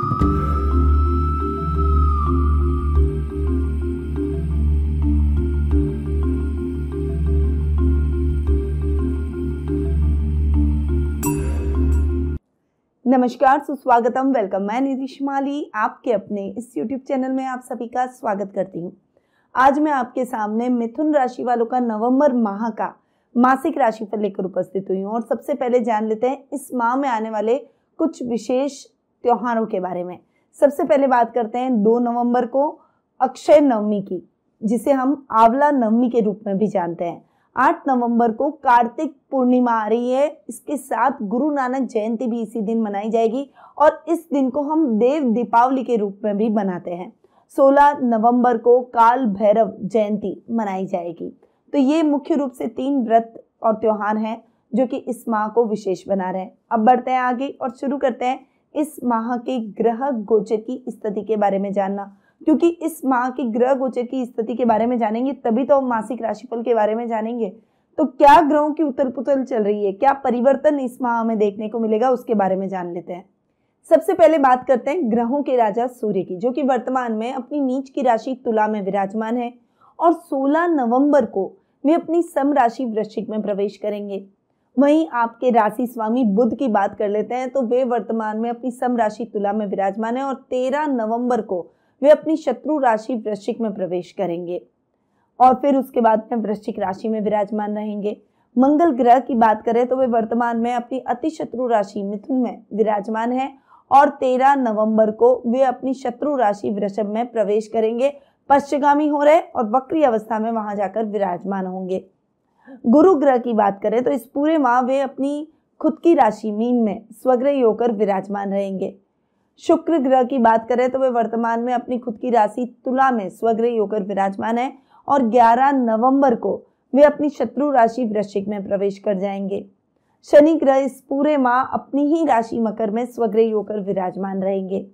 नमस्कार, सुस्वागतम, वेलकम। मैं निधि शिमाली आपके अपने इस YouTube चैनल में आप सभी का स्वागत करती हूँ। आज मैं आपके सामने मिथुन राशि वालों का नवंबर माह का मासिक राशिफल लेकर उपस्थित हुई हूँ। और सबसे पहले जान लेते हैं इस माह में आने वाले कुछ विशेष त्योहारों के बारे में। सबसे पहले बात करते हैं 2 नवंबर को अक्षय नवमी की, जिसे हम आंवला नवमी के रूप में भी जानते हैं। 8 नवंबर को कार्तिक पूर्णिमा आ रही है। इसके साथ गुरु नानक जयंती भी इसी दिन मनाई जाएगी और इस दिन को हम देव दीपावली के रूप में भी मनाते हैं। 16 नवंबर को काल भैरव जयंती मनाई जाएगी। तो ये मुख्य रूप से 3 व्रत और त्योहार हैं जो कि इस माह को विशेष बना रहे हैं। अब बढ़ते हैं आगे और शुरू करते हैं इस माह के ग्रह गोचर की स्थिति के बारे में जानना, क्योंकि इस माह की ग्रह गोचर की स्थिति के बारे में जानेंगे तभी तो हम मासिक राशिफल के बारे में जानेंगे। तो क्या ग्रहों की उथल पुथल चल रही है, क्या परिवर्तन इस माह में देखने को मिलेगा, उसके बारे में जान लेते हैं। सबसे पहले बात करते हैं ग्रहों के राजा सूर्य की, जो कि वर्तमान में अपनी नीच की राशि तुला में विराजमान है और 16 नवंबर को वे अपनी सम राशि वृश्चिक में प्रवेश करेंगे। वहीं आपके राशि स्वामी बुध की बात कर लेते हैं तो वे वर्तमान में अपनी सम राशि तुला में विराजमान है और 13 नवंबर को वे अपनी शत्रु राशि वृश्चिक में प्रवेश करेंगे और फिर उसके बाद में वृश्चिक राशि में विराजमान रहेंगे। मंगल ग्रह की बात करें तो वे वर्तमान में अपनी अति शत्रु राशि मिथुन में विराजमान है और 13 नवंबर को वे अपनी शत्रु राशि वृषभ में प्रवेश करेंगे। पश्चिगामी हो रहे और वक्री अवस्था में वहां जाकर विराजमान होंगे। गुरु ग्रह की बात करें तो इस पूरे माह वे अपनी खुद की राशि मीन में स्वग्रही होकर विराजमान रहेंगे। शुक्र ग्रह की बात करें तो वे वर्तमान में अपनी खुद की राशि तुला में स्वग्रही होकर विराजमान है और 11 नवंबर को वे अपनी शत्रु राशि वृश्चिक में प्रवेश कर जाएंगे। शनि ग्रह इस पूरे माह अपनी ही राशि मकर में स्वग्रही होकर विराजमान रहेंगे।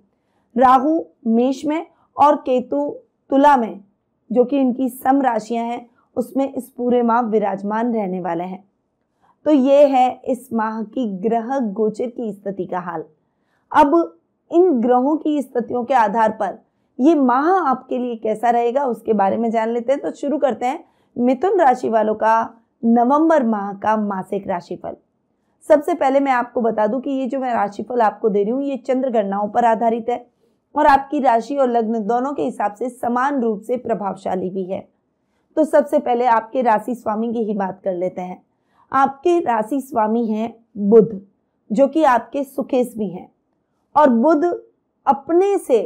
राहु मेष में और केतु तुला में, जो कि इनकी सम राशियां हैं, उसमें इस पूरे माह विराजमान रहने वाले हैं। तो ये है इस माह की ग्रह गोचर की स्थिति का हाल। अब इन ग्रहों की स्थितियों के आधार पर ये माह आपके लिए कैसा रहेगा उसके बारे में जान लेते हैं। तो शुरू करते हैं मिथुन राशि वालों का नवंबर माह का मासिक राशिफल। सबसे पहले मैं आपको बता दूं कि ये जो मैं राशिफल आपको दे रही हूँ ये चंद्र गणनाओं पर आधारित है और आपकी राशि और लग्न दोनों के हिसाब से समान रूप से प्रभावशाली भी है। तो सबसे पहले आपके राशि स्वामी की ही बात कर लेते हैं। आपके राशि स्वामी हैं बुध, जो कि आपके सुखेश भी हैं और बुध अपने से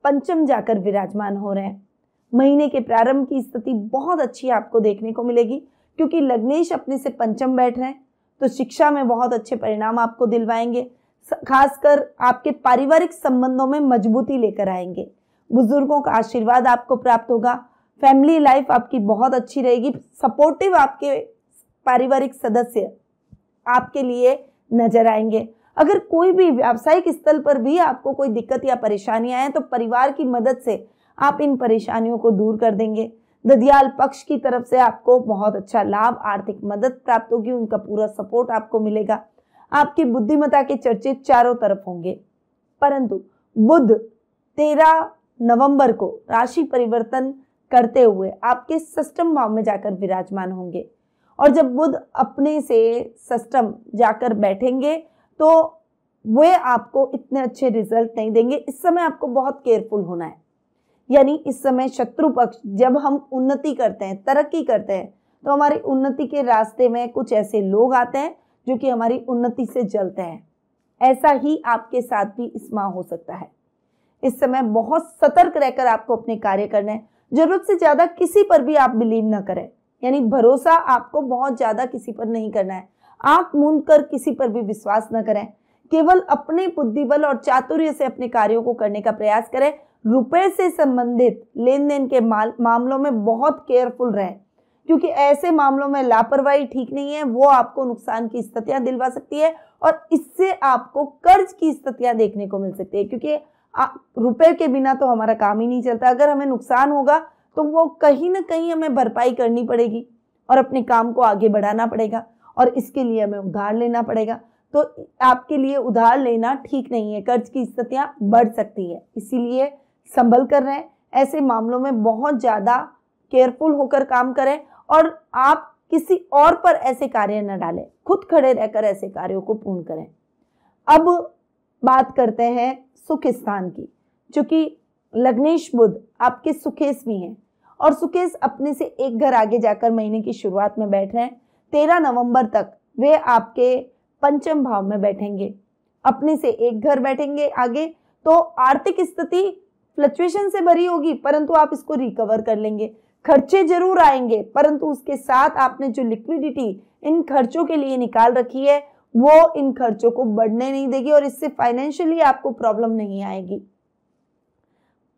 पंचम जाकर विराजमान हो रहे हैं। महीने के प्रारंभ की स्थिति बहुत अच्छी आपको देखने को मिलेगी, क्योंकि लग्नेश अपने से पंचम बैठ रहे हैं तो शिक्षा में बहुत अच्छे परिणाम आपको दिलवाएंगे। खासकर आपके पारिवारिक संबंधों में मजबूती लेकर आएंगे। बुजुर्गों का आशीर्वाद आपको प्राप्त होगा। फैमिली लाइफ आपकी बहुत अच्छी रहेगी। सपोर्टिव आपके पारिवारिक सदस्य आपके लिए नजर आएंगे। अगर कोई भी व्यावसायिक स्थल पर भी आपको कोई दिक्कत या परेशानियां हैं तो परिवार की मदद से आप इन परेशानियों को दूर कर देंगे। ददियाल पक्ष की तरफ से आपको बहुत अच्छा लाभ, आर्थिक मदद प्राप्त होगी, उनका पूरा सपोर्ट आपको मिलेगा। आपकी बुद्धिमत्ता के चर्चे चारों तरफ होंगे। परंतु बुध 13 नवंबर को राशि परिवर्तन करते हुए आपके षष्ठम भाव में जाकर विराजमान होंगे और जब बुध अपने से षष्ठम जाकर बैठेंगे तो वे आपको इतने अच्छे रिजल्ट नहीं देंगे। इस समय आपको बहुत केयरफुल होना है। यानी इस समय शत्रु पक्ष, जब हम उन्नति करते हैं, तरक्की करते हैं, तो हमारी उन्नति के रास्ते में कुछ ऐसे लोग आते हैं जो कि हमारी उन्नति से जलते हैं। ऐसा ही आपके साथ भी इस माह हो सकता है। इस समय बहुत सतर्क रहकर आपको अपने कार्य करने हैं। जरूरत से ज्यादा किसी पर भी आप बिलीव न करें, यानी भरोसा आपको बहुत ज्यादा किसी पर नहीं करना है। आंख मूंद कर किसी पर भी विश्वास न करें। केवल अपने बुद्धिबल और चातुर्य से अपने कार्यों को करने का प्रयास करें। रुपए से संबंधित लेन देन के मामलों में बहुत केयरफुल रहें, क्योंकि ऐसे मामलों में लापरवाही ठीक नहीं है। वो आपको नुकसान की स्थितियां दिलवा सकती है और इससे आपको कर्ज की स्थितियां देखने को मिल सकती है, क्योंकि रुपए के बिना तो हमारा काम ही नहीं चलता। अगर हमें नुकसान होगा तो वो कहीं ना कहीं हमें भरपाई करनी पड़ेगी और अपने काम को आगे बढ़ाना पड़ेगा और इसके लिए हमें उधार लेना पड़ेगा। तो आपके लिए उधार लेना ठीक नहीं है, कर्ज की स्थितियां बढ़ सकती है, इसीलिए संभल कर रहें। ऐसे मामलों में बहुत ज़्यादा केयरफुल होकर काम करें और आप किसी और पर ऐसे कार्य न डालें, खुद खड़े रहकर ऐसे कार्यों को पूर्ण करें। अब बात करते हैं सुख स्थान की, चूंकि लग्नेश बुध आपके सुखेश भी हैं और सुकेश अपने से एक घर आगे जाकर महीने की शुरुआत में बैठ रहे हैं। 13 नवंबर तक वे आपके पंचम भाव में बैठेंगे, अपने से एक घर बैठेंगे आगे। तो आर्थिक स्थिति फ्लक्चुएशन से भरी होगी, परंतु आप इसको रिकवर कर लेंगे। खर्चे जरूर आएंगे, परंतु उसके साथ आपने जो लिक्विडिटी इन खर्चों के लिए निकाल रखी है वो इन खर्चों को बढ़ने नहीं देगी और इससे फाइनेंशियली आपको प्रॉब्लम नहीं आएगी।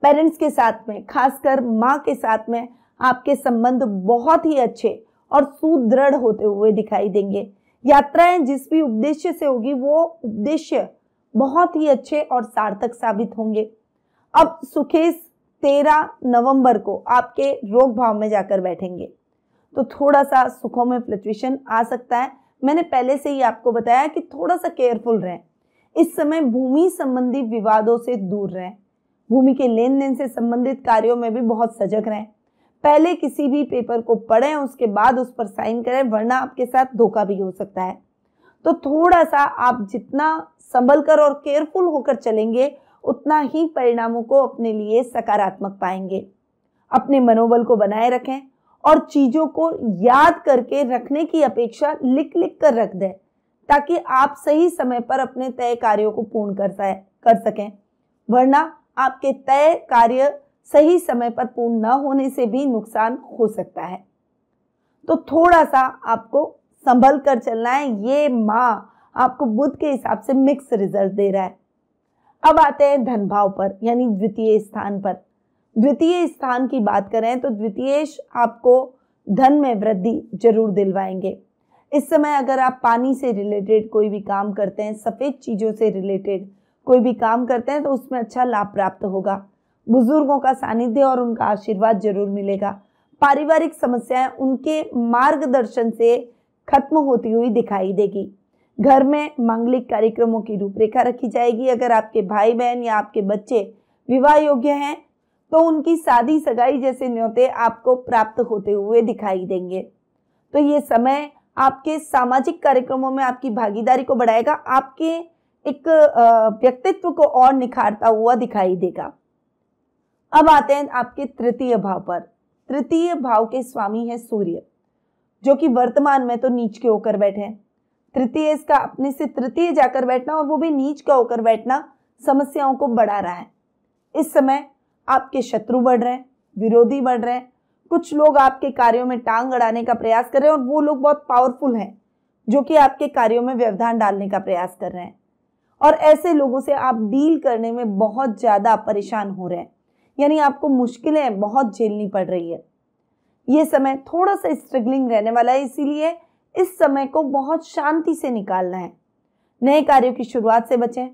पेरेंट्स के साथ में, खासकर माँ के साथ में आपके संबंध बहुत ही अच्छे और सुदृढ़ होते हुए दिखाई देंगे। यात्राएं जिस भी उद्देश्य से होगी वो उद्देश्य बहुत ही अच्छे और सार्थक साबित होंगे। अब सुकेश 13 नवंबर को आपके रोग भाव में जाकर बैठेंगे, तो थोड़ा सा सुखों में फ्लक्चुएशन आ सकता है। मैंने पहले से ही आपको बताया कि थोड़ा सा केयरफुल रहें। इस समय भूमि संबंधी विवादों से दूर रहें, भूमि के लेन देन से संबंधित कार्यों में भी बहुत सजग रहें। पहले किसी भी पेपर को पढ़ें, उसके बाद उस पर साइन करें, वरना आपके साथ धोखा भी हो सकता है। तो थोड़ा सा आप जितना संभल कर और केयरफुल होकर चलेंगे उतना ही परिणामों को अपने लिए सकारात्मक पाएंगे। अपने मनोबल को बनाए रखें और चीजों को याद करके रखने की अपेक्षा लिख लिख कर रख दें, ताकि आप सही समय पर अपने तय कार्यों को पूर्ण कर सकें। वरना आपके तय कार्य सही समय पर पूर्ण न होने से भी नुकसान हो सकता है। तो थोड़ा सा आपको संभल कर चलना है। ये माह आपको बुध के हिसाब से मिक्स रिजल्ट दे रहा है। अब आते हैं धन भाव पर, यानी द्वितीय स्थान पर। द्वितीय स्थान की बात करें तो द्वितीयेश आपको धन में वृद्धि जरूर दिलवाएंगे। इस समय अगर आप पानी से रिलेटेड कोई भी काम करते हैं, सफेद चीजों से रिलेटेड कोई भी काम करते हैं, तो उसमें अच्छा लाभ प्राप्त होगा। बुजुर्गों का सानिध्य और उनका आशीर्वाद जरूर मिलेगा। पारिवारिक समस्याएं उनके मार्गदर्शन से खत्म होती हुई दिखाई देगी। घर में मांगलिक कार्यक्रमों की रूपरेखा रखी जाएगी। अगर आपके भाई बहन या आपके बच्चे विवाह योग्य हैं तो उनकी शादी सगाई जैसे न्योते आपको प्राप्त होते हुए दिखाई देंगे। तो ये समय आपके सामाजिक कार्यक्रमों में आपकी भागीदारी को बढ़ाएगा, आपके एक व्यक्तित्व को और निखारता हुआ दिखाई देगा। अब आते हैं आपके तृतीय भाव पर। तृतीय भाव के स्वामी है सूर्य, जो कि वर्तमान में तो नीच के होकर बैठे हैं। तृतीय इसका अपने से तृतीय जाकर बैठना और वो भी नीच का होकर बैठना समस्याओं को बढ़ा रहा है। इस समय आपके शत्रु बढ़ रहे हैं, विरोधी बढ़ रहे हैं। कुछ लोग आपके कार्यों में टांग अड़ाने का प्रयास कर रहे हैं और वो लोग बहुत पावरफुल हैं जो कि आपके कार्यों में व्यवधान डालने का प्रयास कर रहे हैं। और ऐसे लोगों से आप डील करने में बहुत ज्यादा परेशान हो रहे हैं, यानी आपको मुश्किलें बहुत झेलनी पड़ रही है। ये समय थोड़ा सा स्ट्रगलिंग रहने वाला है, इसीलिए इस समय को बहुत शांति से निकालना है। नए कार्यों की शुरुआत से बचें।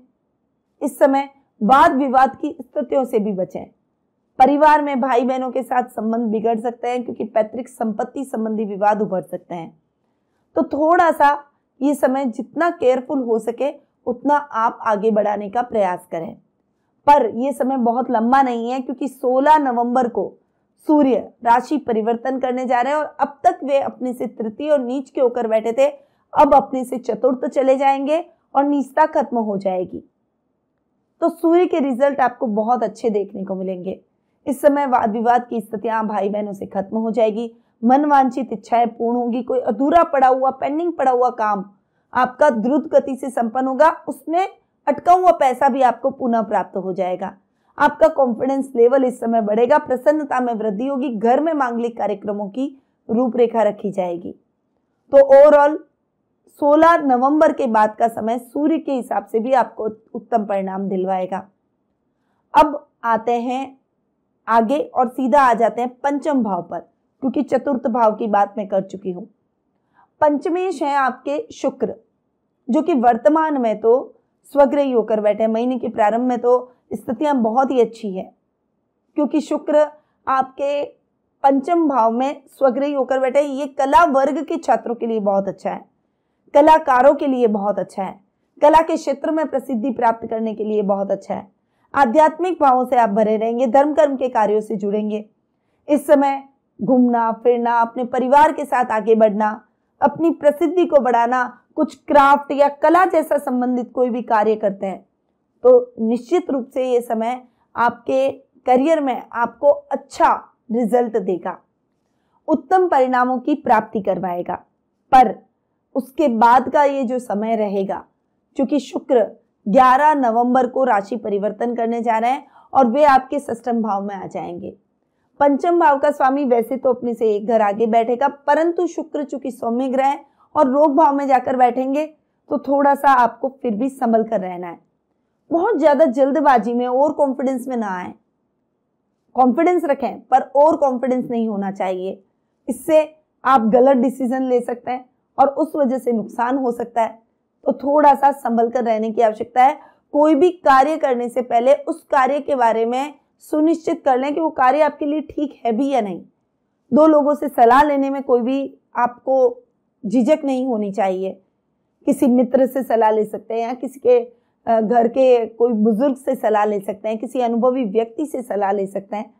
इस समय वाद विवाद की स्थितियों से भी बचें। परिवार में भाई बहनों के साथ संबंध बिगड़ सकते हैं, क्योंकि पैतृक संपत्ति संबंधी विवाद उभर सकते हैं। तो थोड़ा सा ये समय जितना केयरफुल हो सके उतना आप आगे बढ़ाने का प्रयास करें। पर यह समय बहुत लंबा नहीं है, क्योंकि 16 नवंबर को सूर्य राशि परिवर्तन करने जा रहे हैं और अब तक वे अपने से तृतीय और नीच के होकर बैठे थे, अब अपने से चतुर्थ चले जाएंगे और नीचता खत्म हो जाएगी। तो सूर्य के रिजल्ट आपको बहुत अच्छे देखने को मिलेंगे। इस समय वाद विवाद की स्थितियां भाई बहनों से खत्म हो जाएगी। मनवांछित इच्छाएं पूर्ण होगी। कोई अधूरा पड़ा हुआ, पेंडिंग पड़ा हुआ काम आपका द्रुत गति से संपन्न होगा। उसमें अटका हुआ पैसा भी आपको पुनः प्राप्त हो जाएगा। आपका कॉन्फिडेंस लेवल इस समय बढ़ेगा। प्रसन्नता में वृद्धि होगी। घर में मांगलिक कार्यक्रमों की रूपरेखा रखी जाएगी। तो ओवरऑल 16 नवंबर के बाद का समय सूर्य के हिसाब से भी आपको उत्तम परिणाम दिलवाएगा। अब आते हैं आगे और सीधा आ जाते हैं पंचम भाव पर, क्योंकि चतुर्थ भाव की बात मैं कर चुकी हूं। पंचमेश है आपके शुक्र, जो कि वर्तमान में तो स्वग्रही होकर बैठे हैं। महीने के प्रारंभ में तो स्थितियां बहुत ही अच्छी है, क्योंकि शुक्र आपके पंचम भाव में स्वग्रही होकर बैठे हैं। ये कला वर्ग के छात्रों के लिए बहुत अच्छा है, कलाकारों के लिए बहुत अच्छा है। कला के क्षेत्र में प्रसिद्धि प्राप्त करने के लिए बहुत अच्छा है। आध्यात्मिक भावों से आप भरे रहेंगे, धर्म कर्म के कार्यों से जुड़ेंगे। इस समय घूमना फिरना, अपने परिवार के साथ आगे बढ़ना, अपनी प्रसिद्धि को बढ़ाना, कुछ क्राफ्ट या कला जैसा संबंधित कोई भी कार्य करते हैं तो निश्चित रूप से ये समय आपके करियर में आपको अच्छा रिजल्ट देगा, उत्तम परिणामों की प्राप्ति करवाएगा। पर उसके बाद का ये जो समय रहेगा, क्योंकि शुक्र 11 नवंबर को राशि परिवर्तन करने जा रहे हैं और वे आपके षष्ठम भाव में आ जाएंगे। पंचम भाव का स्वामी वैसे तो अपने से एक घर आगे बैठेगा, परंतु शुक्र चूंकि सौम्य ग्रह है और रोग भाव में जाकर बैठेंगे तो थोड़ा सा आपको फिर भी संभल कर रहना है। बहुत ज्यादा जल्दबाजी में और कॉन्फिडेंस में ना आए। कॉन्फिडेंस रखें पर और कॉन्फिडेंस नहीं होना चाहिए। इससे आप गलत डिसीजन ले सकते हैं और उस वजह से नुकसान हो सकता है। तो थोड़ा सा संभल कर रहने की आवश्यकता है। कोई भी कार्य करने से पहले उस कार्य के बारे में सुनिश्चित कर लें कि वो कार्य आपके लिए ठीक है भी या नहीं। दो लोगों से सलाह लेने में कोई भी आपको झिझक नहीं होनी चाहिए। किसी मित्र से सलाह ले सकते हैं या किसी के घर के कोई बुजुर्ग से सलाह ले सकते हैं, किसी अनुभवी व्यक्ति से सलाह ले सकते हैं,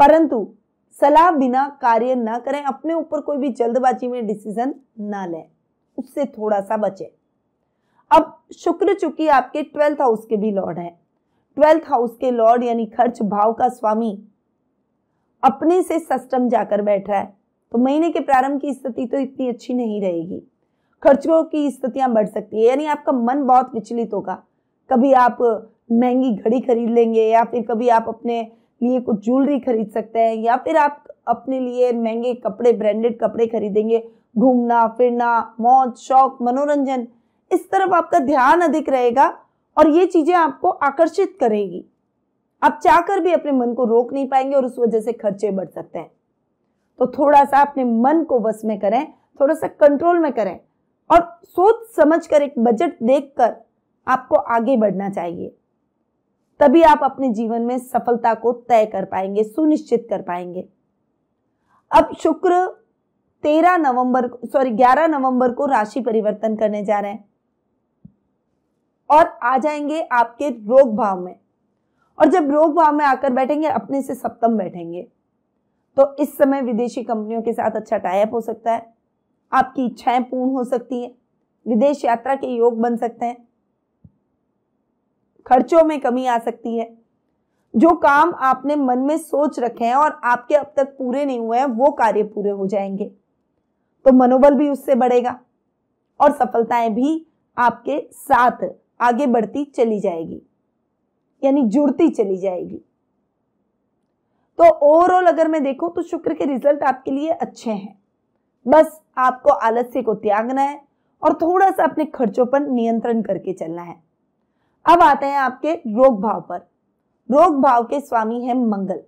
परंतु सलाह बिना कार्य ना करें। अपने ऊपर कोई भी जल्दबाजी में डिसीजन ना लें, उससे थोड़ा सा बचें। अब शुक्र चूंकि आपके 12th हाउस के भी लॉर्ड हैं, 12th हाउस के लॉर्ड यानी खर्च भाव का स्वामी अपने से षष्ठम जाकर बैठ रहा है, तो महीने के प्रारंभ की स्थिति तो इतनी अच्छी नहीं रहेगी। खर्चों की स्थितियां बढ़ सकती है, यानी आपका मन बहुत विचलित होगा। कभी आप महंगी घड़ी खरीद लेंगे या फिर कभी आप अपने लिए कुछ ज्वेलरी खरीद सकते हैं या फिर आप अपने लिए महंगे कपड़े, ब्रांडेड कपड़े खरीदेंगे। घूमना फिरना, मौज शौक, मनोरंजन, इस तरफ आपका ध्यान अधिक रहेगा और ये चीजें आपको आकर्षित करेगी। आप चाहकर भी अपने मन को रोक नहीं पाएंगे और उस वजह से खर्चे बढ़ सकते हैं। तो थोड़ा सा अपने मन को वश में करें, थोड़ा सा कंट्रोल में करें और सोच समझकर एक बजट देखकर आपको आगे बढ़ना चाहिए। तभी आप अपने जीवन में सफलता को तय कर पाएंगे, सुनिश्चित कर पाएंगे। अब शुक्र 11 नवंबर को राशि परिवर्तन करने जा रहे हैं और आ जाएंगे आपके रोग भाव में। और जब रोग भाव में आकर बैठेंगे, अपने से सप्तम बैठेंगे, तो इस समय विदेशी कंपनियों के साथ अच्छा टाई अप हो सकता है। आपकी इच्छाएं पूर्ण हो सकती हैं, विदेश यात्रा के योग बन सकते हैं, खर्चों में कमी आ सकती है। जो काम आपने मन में सोच रखे हैं और आपके अब तक पूरे नहीं हुए हैं, वो कार्य पूरे हो जाएंगे, तो मनोबल भी उससे बढ़ेगा और सफलताएं भी आपके साथ आगे बढ़ती चली जाएगी, यानी जुड़ती चली जाएगी। तो ओवरऑल अगर मैं देखूं तो शुक्र के रिजल्ट आपके लिए अच्छे हैं। बस आपको आलस्य को त्यागना है और थोड़ा सा अपने खर्चों पर नियंत्रण करके चलना है। अब आते हैं आपके रोग भाव पर। रोग भाव के स्वामी है मंगल,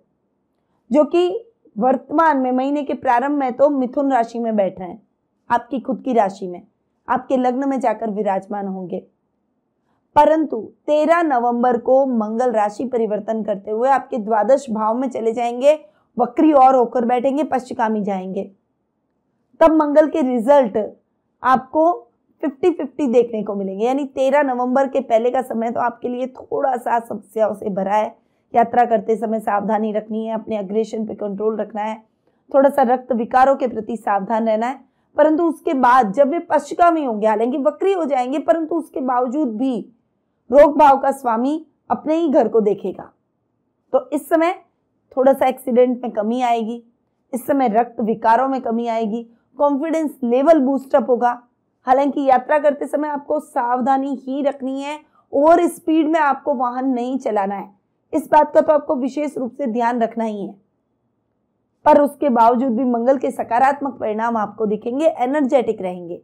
जो कि वर्तमान में महीने के प्रारंभ में तो मिथुन राशि में बैठ रहे हैं, आपकी खुद की राशि में, आपके लग्न में जाकर विराजमान होंगे। परंतु 13 नवंबर को मंगल राशि परिवर्तन करते हुए आपके द्वादश भाव में चले जाएंगे, वक्री और होकर बैठेंगे, पश्चिमगामी जाएंगे। तब मंगल के रिजल्ट आपको 50-50 देखने को मिलेंगे, यानी 13 नवंबर के पहले का समय तो आपके लिए थोड़ा सा समस्याओं से भरा है। यात्रा करते समय सावधानी रखनी है, अपने अग्रेशन पे कंट्रोल रखना है, थोड़ा सा रक्त विकारों के प्रति सावधान रहना है। परंतु उसके बाद जब वे पश्चिमगामी होंगे, हालांकि वक्री हो जाएंगे, परंतु उसके बावजूद भी रोग भाव का स्वामी अपने ही घर को देखेगा। तो इस समय थोड़ा सा एक्सीडेंट में कमी आएगी, इस समय रक्त विकारों में कमी आएगी, कॉन्फिडेंस लेवल बूस्टअप होगा। हालांकि यात्रा करते समय आपको सावधानी ही रखनी है, ओवर स्पीड में आपको वाहन नहीं चलाना है, इस बात का तो आपको विशेष रूप से ध्यान रखना ही है। पर उसके बावजूद भी मंगल के सकारात्मक परिणाम आपको दिखेंगे, एनर्जेटिक रहेंगे।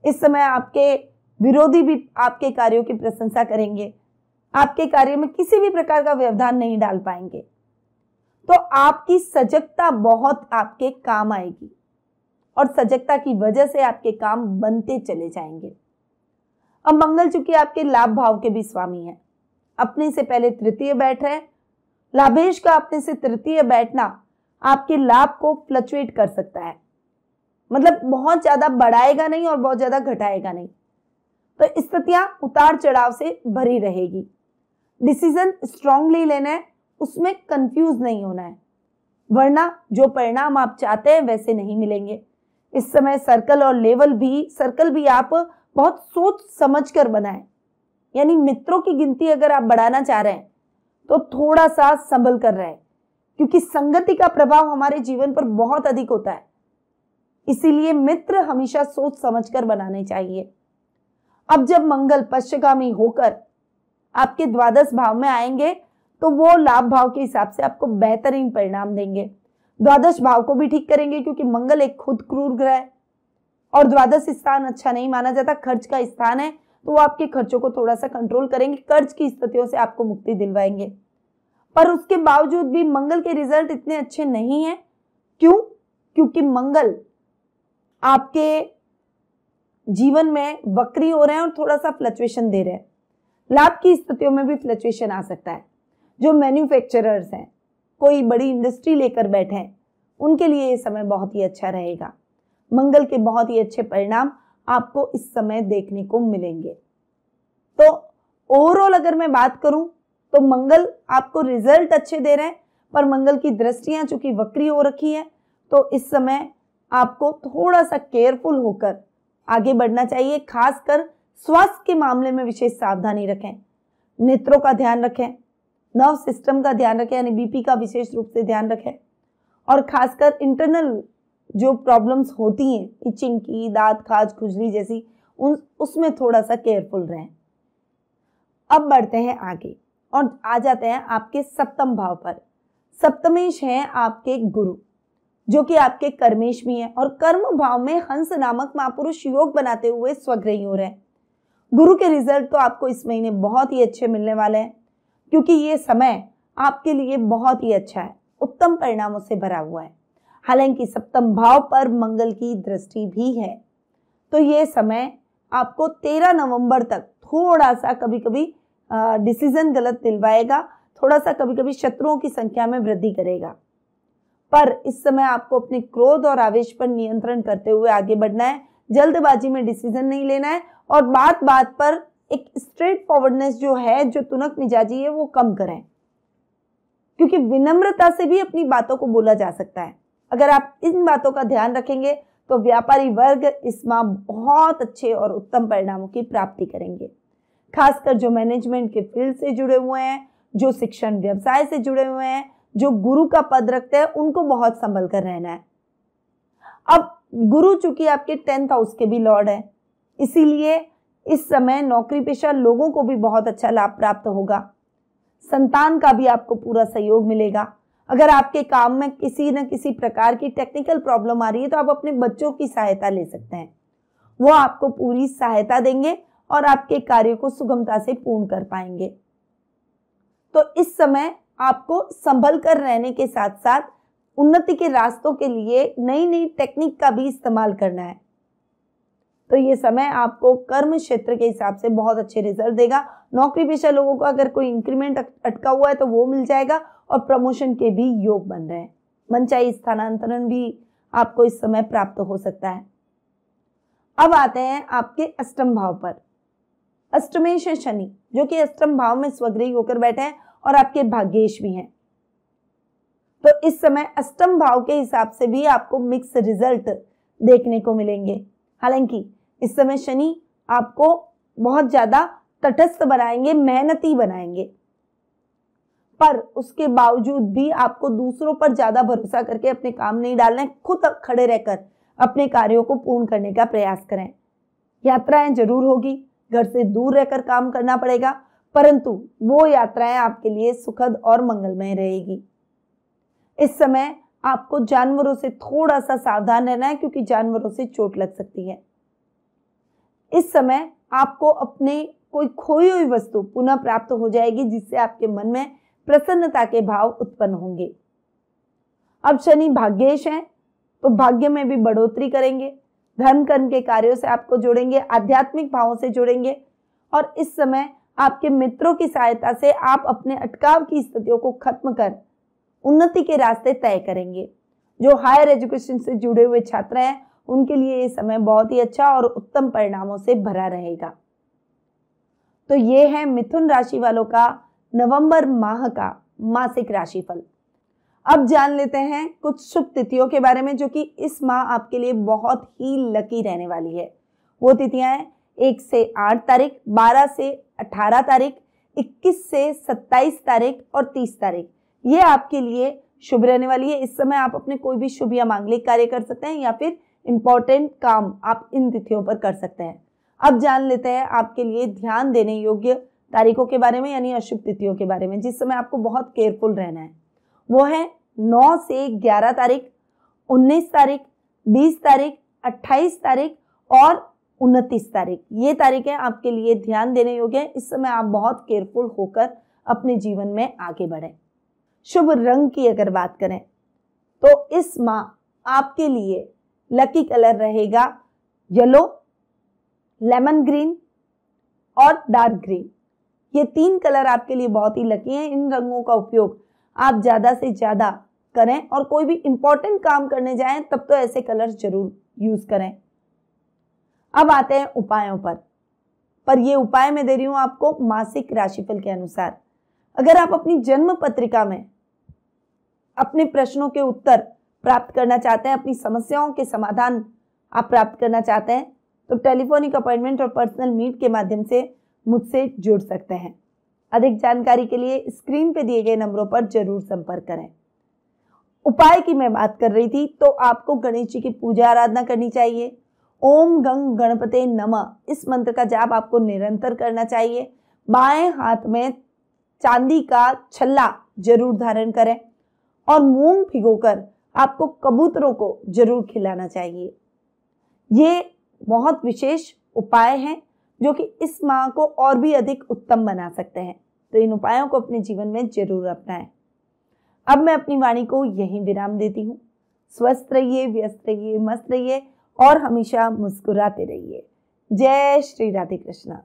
इस समय आपके विरोधी भी आपके कार्यों की प्रशंसा करेंगे, आपके कार्य में किसी भी प्रकार का व्यवधान नहीं डाल पाएंगे। तो आपकी सजगता बहुत आपके काम आएगी और सजगता की वजह से आपके काम बनते चले जाएंगे। अब मंगल चूंकि आपके लाभ भाव के भी स्वामी हैं, अपने से पहले तृतीय बैठ रहे हैं। लाभेश का अपने से तृतीय बैठना आपके लाभ को फ्लक्चुएट कर सकता है, मतलब बहुत ज्यादा बढ़ाएगा नहीं और बहुत ज्यादा घटाएगा नहीं। तो स्थितियां उतार चढ़ाव से भरी रहेगी। डिसीजन स्ट्रांगली लेना है, उसमें कंफ्यूज नहीं होना है, वरना जो परिणाम आप चाहते हैं वैसे नहीं मिलेंगे। इस समय सर्कल भी आप बहुत सोच समझ कर बनाएं। यानी मित्रों की गिनती अगर आप बढ़ाना चाह रहे हैं तो थोड़ा सा संभल कर रहे, क्योंकि संगति का प्रभाव हमारे जीवन पर बहुत अधिक होता है। इसीलिए मित्र हमेशा सोच समझकर बनाने चाहिए। अब जब मंगल पश्चिमगामी होकर आपके द्वादश भाव में आएंगे तो वो लाभ भाव के हिसाब से आपको बेहतरीन परिणाम देंगे। द्वादश भाव को भी ठीक करेंगे, क्योंकि मंगल एक खुद क्रूर ग्रह है और द्वादश स्थान अच्छा नहीं माना जाता, खर्च का स्थान है, तो वो आपके खर्चों को थोड़ा सा कंट्रोल करेंगे, कर्ज की स्थितियों से आपको मुक्ति दिलवाएंगे। पर उसके बावजूद भी मंगल के रिजल्ट इतने अच्छे नहीं हैं। क्यों? क्योंकि मंगल आपके जीवन में वक्री हो रहे हैं और थोड़ा सा फ्लक्चुएशन दे रहे हैं। लाभ की स्थितियों में भी फ्लक्चुएशन आ सकता है। जो मैन्युफैक्चरर्स हैं, कोई बड़ी इंडस्ट्री लेकर बैठे हैं, उनके लिए ये समय बहुत ही अच्छा रहेगा। मंगल के बहुत ही अच्छे परिणाम आपको इस समय देखने को मिलेंगे। तो ओवरऑल अगर मैं बात करूं तो मंगल आपको रिजल्ट अच्छे दे रहे हैं, पर मंगल की दृष्टियां चूंकि वक्री हो रखी है, तो इस समय आपको थोड़ा सा केयरफुल होकर आगे बढ़ना चाहिए। खासकर स्वास्थ्य के मामले में विशेष सावधानी रखें, नेत्रों का ध्यान रखें, नर्व सिस्टम का ध्यान रखें, यानी बीपी का विशेष रूप से ध्यान रखें, और खासकर इंटरनल जो प्रॉब्लम्स होती हैं, इचिंग की, दांत खाज, खुजली जैसी, उसमें थोड़ा सा केयरफुल रहें। अब बढ़ते हैं आगे और आ जाते हैं आपके सप्तम भाव पर। सप्तमेश हैं आपके गुरु, जो कि आपके कर्मेश भी हैं, और कर्म भाव में हंस नामक महापुरुष योग बनाते हुए स्वग्रही हो रहे हैं। गुरु के रिजल्ट तो आपको इस महीने बहुत ही अच्छे मिलने वाले हैं, क्योंकि ये समय आपके लिए बहुत ही अच्छा है, उत्तम परिणामों से भरा हुआ है। हालांकि सप्तम भाव पर मंगल की दृष्टि भी है, तो ये समय आपको 13 नवंबर तक थोड़ा सा कभी कभी डिसीजन गलत दिलवाएगा, थोड़ा सा कभी कभी शत्रुओं की संख्या में वृद्धि करेगा। पर इस समय आपको अपने क्रोध और आवेश पर नियंत्रण करते हुए आगे बढ़ना है। जल्दबाजी में डिसीजन नहीं लेना है, और बात बात पर एक स्ट्रेट फॉरवर्डनेस जो है, जो तुनक मिजाजी है, वो कम करें, क्योंकि विनम्रता से भी अपनी बातों को बोला जा सकता है। अगर आप इन बातों का ध्यान रखेंगे तो व्यापारी वर्ग इस माह बहुत अच्छे और उत्तम परिणामों की प्राप्ति करेंगे। खासकर जो मैनेजमेंट के फील्ड से जुड़े हुए हैं, जो शिक्षण व्यवसाय से जुड़े हुए हैं, जो गुरु का पद रखते हैं, उनको बहुत संभल कर रहना है। अब गुरु चूंकि आपके 10th हाउस के भी लॉर्ड है, इसीलिए इस समय नौकरी पेशा लोगों को भी बहुत अच्छा लाभ प्राप्त होगा। संतान का भी आपको पूरा सहयोग मिलेगा। अगर आपके काम में किसी न किसी प्रकार की टेक्निकल प्रॉब्लम आ रही है तो आप अपने बच्चों की सहायता ले सकते हैं, वो आपको पूरी सहायता देंगे और आपके कार्यों को सुगमता से पूर्ण कर पाएंगे। तो इस समय आपको संभल कर रहने के साथ साथ उन्नति के रास्तों के लिए नई नई टेक्निक का भी इस्तेमाल करना है। तो ये समय आपको कर्म क्षेत्र के हिसाब से बहुत अच्छे रिजल्ट देगा। नौकरी पेशा लोगों को अगर कोई इंक्रीमेंट अटका हुआ है तो वो मिल जाएगा, और प्रमोशन के भी योग बन रहे हैं। मनचाही स्थानांतरण भी आपको इस समय प्राप्त हो सकता है। अब आते हैं आपके अष्टम भाव पर। अष्टमेश है शनि, जो कि अष्टम भाव में स्वगृही होकर बैठे हैं और आपके भाग्येश भी हैं। तो इस समय अष्टम भाव के हिसाब से भी आपको मिक्स रिजल्ट देखने को मिलेंगे। हालांकि इस समय शनि आपको बहुत ज्यादा तटस्थ बनाएंगे, मेहनती बनाएंगे, पर उसके बावजूद भी आपको दूसरों पर ज्यादा भरोसा करके अपने काम नहीं डालना है। खुद खड़े रहकर अपने कार्यों को पूर्ण करने का प्रयास करें। यात्राएं जरूर होगी, घर से दूर रहकर काम करना पड़ेगा, परंतु वो यात्राएं आपके लिए सुखद और मंगलमय रहेगी। इस समय आपको जानवरों से थोड़ा सा सावधान रहना है, क्योंकि जानवरों से चोट लग सकती है। इस समय आपको अपने कोई खोई हुई वस्तु पुनः प्राप्त हो जाएगी, जिससे आपके मन में प्रसन्नता के भाव उत्पन्न होंगे। अब शनि भाग्येश हैं, तो भाग्य में भी बढ़ोतरी करेंगे, धर्म कर्म के कार्यों से आपको जोड़ेंगे, आध्यात्मिक भावों से जोड़ेंगे, और इस समय आपके मित्रों की सहायता से आप अपने अटकाव की स्थितियों को खत्म कर उन्नति के रास्ते तय करेंगे। जो हायर एजुकेशन से जुड़े हुए छात्र हैं, उनके लिए ये समय बहुत ही अच्छा और उत्तम परिणामों से भरा रहेगा। तो ये है मिथुन राशि वालों का नवंबर माह का मासिक राशिफल। अब जान लेते हैं कुछ शुभ तिथियों के बारे में जो कि इस माह आपके लिए बहुत ही लकी रहने वाली है। वो तिथियां हैं 1 से 8 तारीख, 12 से 18 तारीख, 21 से 27 तारीख और 30 तारीख। ये आपके लिए शुभ रहने वाली है। इस समय आप अपने कोई भी शुभ या मांगलिक कार्य कर सकते हैं या फिर इंपॉर्टेंट काम आप इन तिथियों पर कर सकते हैं। अब जान लेते हैं आपके लिए ध्यान देने योग्य तारीखों के बारे में, यानी अशुभ तिथियों के बारे में, जिस समय आपको बहुत केयरफुल रहना है। वो है 9 से 11 तारीख, 19 तारीख, 20 तारीख, 28 तारीख और 29 तारीख। ये तारीखें आपके लिए ध्यान देने योग्य है। इस समय आप बहुत केयरफुल होकर अपने जीवन में आगे बढ़ें। शुभ रंग की अगर बात करें तो इस माह आपके लिए लकी कलर रहेगा येलो, लेमन ग्रीन और डार्क ग्रीन। ये 3 कलर आपके लिए बहुत ही लकी हैं। इन रंगों का उपयोग आप ज्यादा से ज्यादा करें और कोई भी इंपॉर्टेंट काम करने जाएं तब तो ऐसे कलर जरूर यूज करें। अब आते हैं उपायों पर ये उपाय मैं दे रही हूं आपको मासिक राशिफल के अनुसार। अगर आप अपनी जन्म पत्रिका में अपने प्रश्नों के उत्तर प्राप्त करना चाहते हैं, अपनी समस्याओं के समाधान आप प्राप्त करना चाहते हैं, तो टेलीफोनिक अपॉइंटमेंट और पर्सनल मीट के माध्यम से मुझसे जुड़ सकते हैं। अधिक जानकारी के लिए स्क्रीन पे दिए गए नंबरों पर जरूर संपर्क करें। उपाय की मैं बात कर रही थी, तो आपको गणेश जी की पूजा आराधना करनी चाहिए। ओम गंग गणपते नमः इस मंत्र का जाप आपको निरंतर करना चाहिए। बाएं हाथ में चांदी का छल्ला जरूर धारण करें और मूंग भिगोकर आपको कबूतरों को जरूर खिलाना चाहिए। ये बहुत विशेष उपाय हैं जो कि इस माह को और भी अधिक उत्तम बना सकते हैं, तो इन उपायों को अपने जीवन में जरूर अपनाएं। अब मैं अपनी वाणी को यहीं विराम देती हूँ। स्वस्थ रहिए, व्यस्त रहिए, मस्त रहिए और हमेशा मुस्कुराते रहिए। जय श्री राधे कृष्णा।